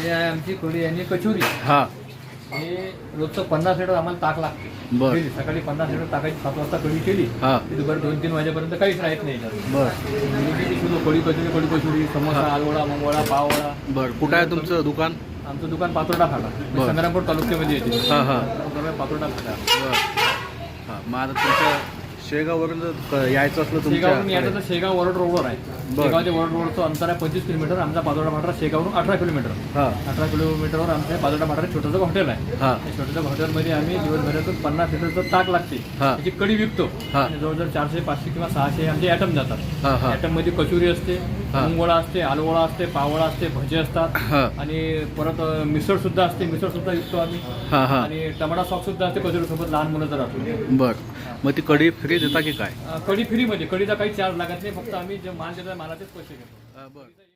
हे आहे आमची कढी आणि कचोरी. हा हे रोजचं 50 लिटर आम्हाला ताक लागते. बर. डेली सकाळी 50 लिटर ताकाची 7 वाजता कढी केली हा की दुपारी 2-3 वाजेपर्यंत काहीच राहत नाही याच्यात. बर कढी कचोरी समोसा आलवडा मंगवडा पाववडा. बर. कुठं आहे तुमचं दुकान? आमचं दुकान पातोर्डा फाटा बरं. संग्रामपूर तालुक्यामध्ये येते. हा हा पातोर्डा फाटा. बर. हा मग आता तुमच्या शेगाववरून जर यायचं असलं शेगाववरून यायचं तुमच्या तर शेगाव वरड रोडवर आहे. बरं. शेगाव ते वरड रोडचं अंतर आहे 25 किलोमीटर. आमचा पातोर्डा फाटा शेगावरून 18 किलोमीटर. हा 18 किलोमीटरवर आमच्या पातोर्डा फाटा छोटंसं हॉटेल आहे. हा त्या छोट्याशा हॉटेलमध्ये आम्ही दिवसभरातून 50 लिटरचं ताक लागते. हा. त्याची कढी विकतो. हा. आणि जवळजवळ 400, 500 किंवा 600 आमचे ॲटम जातात. हा हा मध्ये कचोरी असते, हा. मुंगवडा असते, आलवडा असते, पाववडा असते, भजे असतात. हा आणि परत मिसळ सुद्धा असते. मिसळ सुद्धा विकतो आम्ही. हा हा आणि टमाटा सॉस सुद्धा असते कचोरीसोबत लहान मुलं जर असतो. बर. मग ती कढी फ्री देता की काय? कढी फ्रीमध्ये. कढीचा काही चार्ज लागत नाही. फक्त आम्ही जे माल देतो मालाचेच पैसे घेतो. बर.